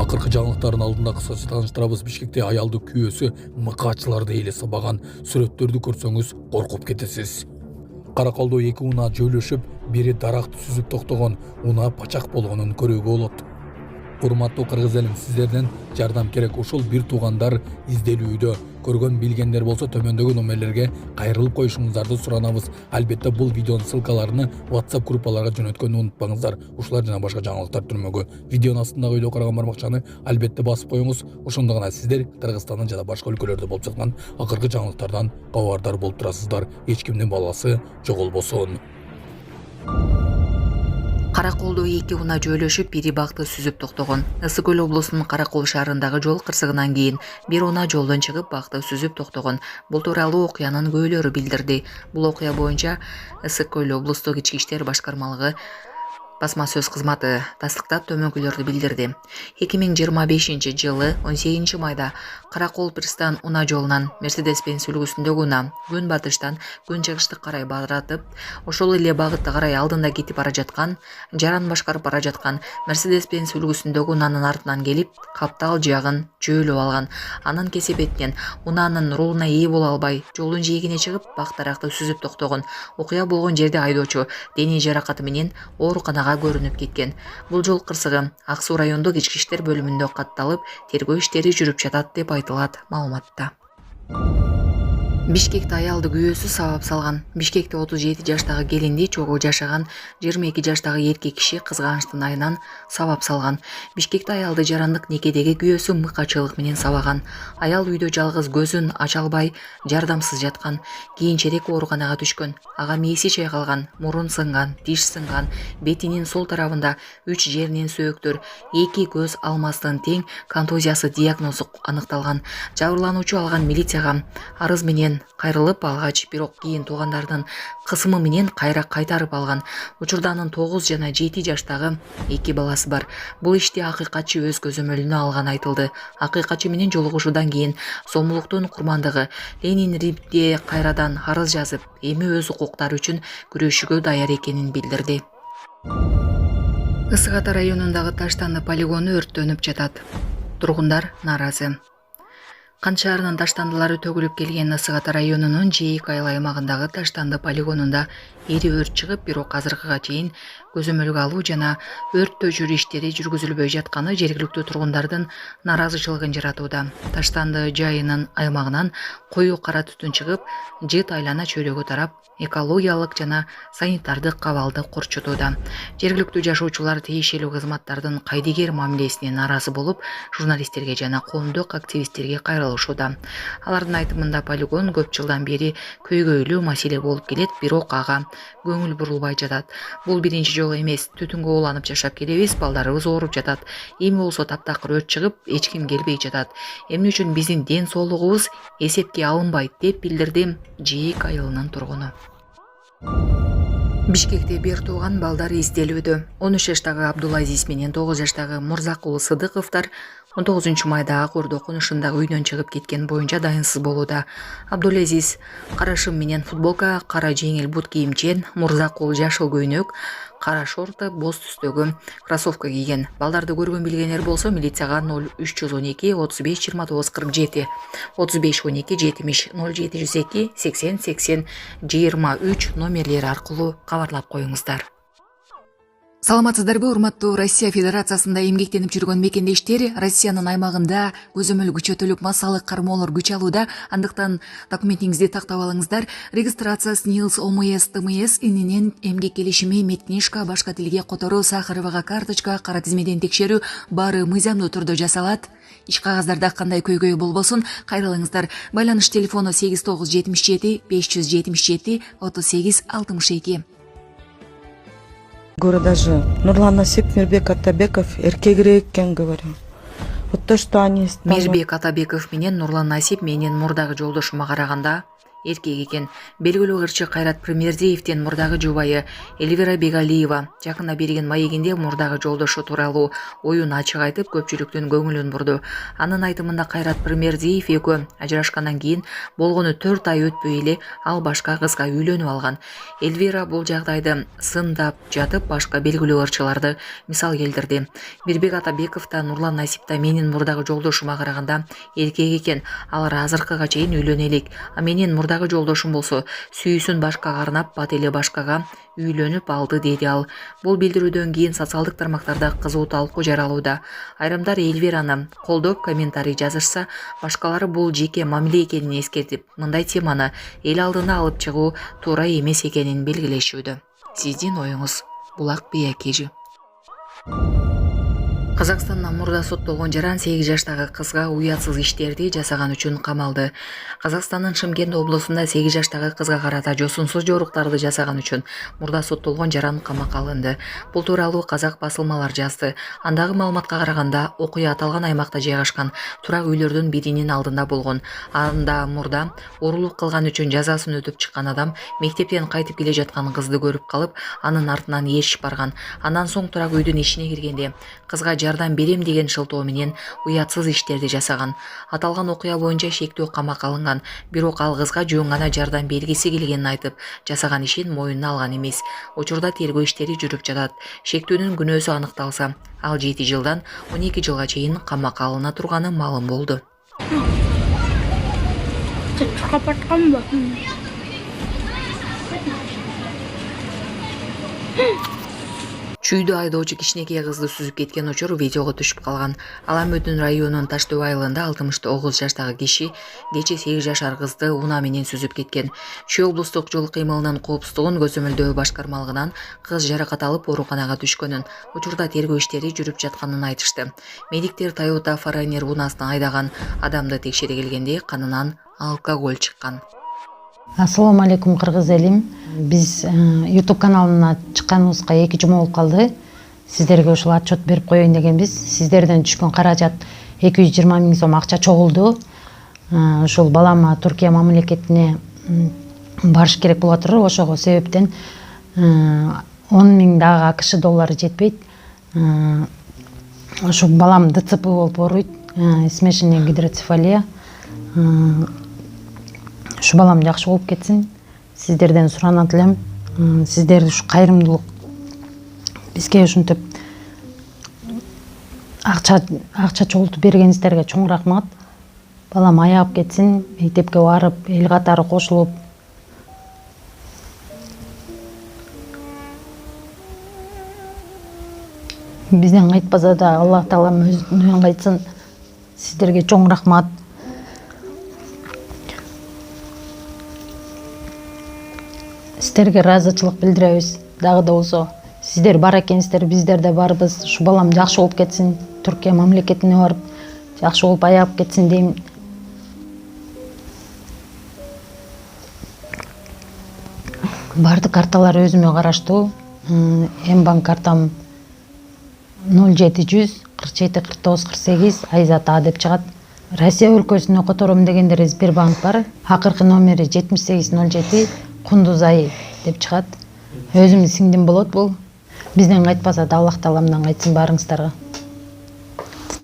Акыркы жаңылыктардын алдында кыскача тааныштырабыз. Бишкекте аялды күйөөсү мыкаачыларды эле сабаган сүрөттөрдү көрсөңүз коркуп кетесиз. Караколдо 2 унаа жөйлөшүп, бири даракты сүзүп токтогон, унаа пачак болгонун көрүүгө болот. Урматтуу кыргыз элим, сиздерден жардам керек. Ушул бир туугандар изделүүдө. Көргөн билгендер болсо төмөндөгү номерлерге кайрылып коюшуңуздарды суранабыз. Албетте бул видеонун ссылкаларını WhatsApp группаларга жөнөткөнү унутпаңыздар. Ушулар жана башка жаңылыктар түрмөгү видеонун астындагы видео караган бармакчаны албетте басып коюңуз. Ошондо гана сиздер Кыргызстандын жана башка өлкөлөрдө болуп жаткан акыркы жаңылыктардан кабардар болуп турасыздар. Эч кимдин баласы жоголбосун. Караколдо 2 унаа жөйлөшүп, бири бакты сүзүп токтогон. Ысык көл облусунун Каракол шаарындагы жол кырсыгынан кийин бир унаа жолдон чыгып бакты сүзүп токтогон. Бул тууралуу окуянын күбөлөрү билдирди. Бул окуя боюнча Ысык көл облустук ички иштер башкармалыгы басма сөз кызматы тастыктап төмөнкүлөрдү билдирди. 2025 жылы 18 майда Каракол пристан унаа жолунан Mercedes-Benz үлгүсүндөгү унаа күн батыштан күн чыгыштык карай баратып, ошол эле багытта карай алдында кетип бара жаткан, жаран башкарып бара жаткан Mercedes-Benz үлгүсүндөгү унаанын артынан келип, каптал жагын жөөлөп алган. Анын кесепетинен унаанын рулуна ээ боло албай, жолдун жээгине чыгып, бак даракты сүзүп токтогон. Окуя болгон жерде айдоочу дене жаракаты менен ооруканага көрүнүп кеткен. Бул жол кырсыгы Ак Суу райондук ички иштер бөлүмүндө катталып, тергөө иштери жүрүп жатат деп айтылат маалыматта. Бишкекте аялды күйөөсү сабап салган. Бишкекте 37 жаштагы келинди чогуу жашаган 22 жаштагы эркек киши кызганычтын айынан сабап салган. Бишкекте аялды жарандык некедеги күйөөсү мыкачылык менен сабаган. Аял үйдө жалгыз көзүн ача албай, жардамсыз жаткан. Кийинчерээк ооруканага түшкөн. Ага мээси чайкалган, мурун сынган, тиш сынган, бетинин сол тарабында 3 жеринен сөөктөр, 2 көз алмастын тең контузиясы диагнозу аныкталган. Жабырлануучу алган милицияга арыз менен кайрылып алгач, бирок кийин туугандардын кысымы менен кайра кайтарып алган. Учурда анын 9 жана 7 жаштагы 2 баласы бар. Бул ишти акыйкатчы өз көзөмөлүнө алган айтылды. Акыйкатчы менен жолугушуудан кийин сомулуктун курмандыгы Ленин Римде кайрадан арыз жазып, эми өз укуктары үчүн күрөшүүгө даяр экенин билдирди. Ысык Ата районундагы Таштанды полигону өрттөнүп жатат. Тургундар нааразы. Кант шаарынын таштандылары төгүлүп келген Ысык Ата районунун Жээк айыл аймагындагы Таштанды полигонунда ири өрт чыгып, бирок азыркыга чейин көзөмөлгө алуу жана өрттөчүрүү иштери жүргүзүлбөй жатканы жергиликтүү тургундардын нааразычылыгын жаратууда. Таштанды жайынын аймагынан коюу кара түтүн чыгып, жыт айлана чөйрөгө тарап, экологиялык жана санитардык кабалды корчутууда. Жергиликтүү жашоочулар тиешелүү кызматтардын кайдыгер мамилесине нааразы болуп, журналисттерге жана коомдук активисттерге кайрылышууда. Алардын айтымында полигон көп жылдан бери көйгөйлүү маселе болуп келет, бирок ага көңүл бурулбай жатат. Бул биринчи жолу эмес, түтүнгө уланып жашап келебиз, балдарыбыз ооруп жатат. Эми болсо таптакыр өрт чыгып, эч ким келбей жатат. Эмне үчүн биздин ден соолугубуз эсепке алынбайт деп билдирди Жээк айылынын тургуну. Бишкекте бир тууган балдар изделүүдө. 13 жаштагы Абдулазиз менен 9 жаштагы Мурзакул Сыдыковдор 19 майда Ак Ордо конушундагы үйдөн чыгып кеткен боюнча дайынсыз болууда. Абдулазиз кара шым менен футболка, кара жеңил бут кийимчен, Мурзакул жашыл көйнөк, кара шорты, боз түстөгү кроссовка кийген. Балдарды көргөн билгендер болсо милицияга 0312 35 29 47 35 12 70 0702 80 80 23 номерлери аркылуу кабарлап коюңуздар. Саламатсыздарбы, урматтуу Россия Федерациясында эмгектенип жүргөн мекендештер? Россиянын аймагында көзөмөл күчөтүлүп, массалык кармоолор күч алууда. Андыктан документиңизди тактап алыңыздар. Регистрация СНИЛС, ОМС, ТМС ининен эмгек келишими, медкнижка, башка тилге которуу, сахаровага карточка, кара тизмеден текшерүү баары мыйзамдуу түрдө жасалат. Иш кагаздарда кандай көйгөй болбосун, кайрылыңыздар. Байланыш телефону 8977 577 38 62. Говорю, даже Нурлан Насип, Мирбек Атабеков эркегирээк экен, говорю. Вот то, что они... Мирбек Атабеков менен Нурлан Насип менен мурдагы жолдошума караганда эркек экен. Белгилүү ырчы Кайрат Пирмердиевдин мурдагы жубайы Эльвира Бегалиева жакында берген маегинде мурдагы жолдошу тууралуу оюн ачык айтып көпчүлүктүн көңүлүн бурду. Анын айтымында Кайрат Пирмердиев экөө ажырашкандан кийин болгону 4 ай өтпөй эле ал башка кызга үйлөнүп алган. Эльвира бул жагдайды сындап жатып башка белгилүү ырчыларды мисал келтирди. Мирбек Атабеков да Нурлан Насип да менин мурдагы жолдошума караганда эркек экен. Алар азыркыга чейин үйлөнө элек. А менин мурдагы жолдошум болсо сүйүүсүн башкага арнап бат эле башкага үйлөнүп алды деди ал. Бул билдирүүдөн кийин социалдык тармактарда кызуу талкуу жаралууда. Айрымдар Эльвираны колдоп комментарий жазышса, башкалары бул жеке мамиле экенин эскертип, мындай теманы эл алдына алып чыгуу туура эмес экенин белгилешүүдө. Сиздин оюңуз? Булак Биякежи. Казакстанда мурда соттолгон жаран 8 жаштагы кызга уятсыз иштерди жасаган үчүн камалды. Казакстандын Шымкент облусунда 8 жаштагы кызга карата жосунсуз жоруктарды жасаган үчүн мурда соттолгон жаран камакка алынды. Бул тууралуу казак басылмалар жазды. Андагы маалыматка караганда, окуя аталган аймакта жайгашкан турак үйлөрдүн биринин алдында болгон. Анда мурда урулук кылган үчүн жазасын өтүп чыккан адам мектептен кайтып келе жаткан кызды көрүп калып, анын артынан ээрчип барган. Андан соң турак үйдүн ишине киргенде кызга жардам берем деген шылтоо менен уятсыз иштерди жасаган. Аталган окуя боюнча шектүү камакка алынган, бирок ал кызга жөн гана жардам бергиси келгенин айтып, жасаган ишин моюнуна алган эмес. Учурда тергөө иштери жүрүп жатат. Шектүүнүн күнөөсү аныкталса, ал 7 жылдан 12 жылга чейин камакка алына турганы маалым болду. Чүйдү айдоочу кичинекей кызды сүзүп кеткен учур видеого түшүп калган. Аламөдүн районунун Таштөө айылында 69 жаштагы киши кече 8 жашар кызды унаа менен сүзүп кеткен. Чүй облустук жол кыймылынын коопсуздугун көзөмөлдөө башкармалыгынан кыз жаракат алып ооруканага түшкөнүн, учурда тергөө иштери жүрүп жатканын айтышты. Медиктер Toyota Foreigner унаасына айдаган адамды текшере келгенде канынан алкоголь чыккан. Ассаламу алейкум, кыргыз элим. Биз YouTube каналына чыкканыбызга 2 жума болуп калды. Сиздерге ушул отчет берип коеюн дегенбиз. Сиздерден түшкөн каражат 220 000 сом акча чогулду. Ушул балама Түркия мамлекетине барыш керек болот тур. Ошого себептен 10 000 дагы АКШ доллары жетпейт. Ошол балам ДЦП болуп ооруйт, смешанная гидроцефалия. Ушу балам жакшы болуп кетсин. Сиздерден суранат элем. Сиздер ушу кайрымдуулук бизге ушинтип акча чогултуп бергениңиздерге чоң рахмат. Балам аягып кетсин, мектепке барып, эл катары кошулуп. Бизден кайтпаса да Аллах Таалам өзүнөн кайтсын. Сиздерге чоң рахмат. Сиздерге ыраазычылык билдиребиз. Дагы да болсо сиздер бар экенсиздер, биздер да барбыз. Ушу балам жакшы болуп кетсин, Түркия мамлекетине барып жакшы болуп аягып кетсин дейм. Бардык карталар өзүмө караштуу. Мбанк картам 0700 47 49 48 Айзат А деп чыгат. Россия өлкөсүнө котором дегендер Сбербанк бар. Акыркы номери 7807 Кундузай деп чыгат. Өзүмдүн сиңдим болот бул. Бизден кайтпаса да Аллах Тааламдан кайтсын барыңыздарга.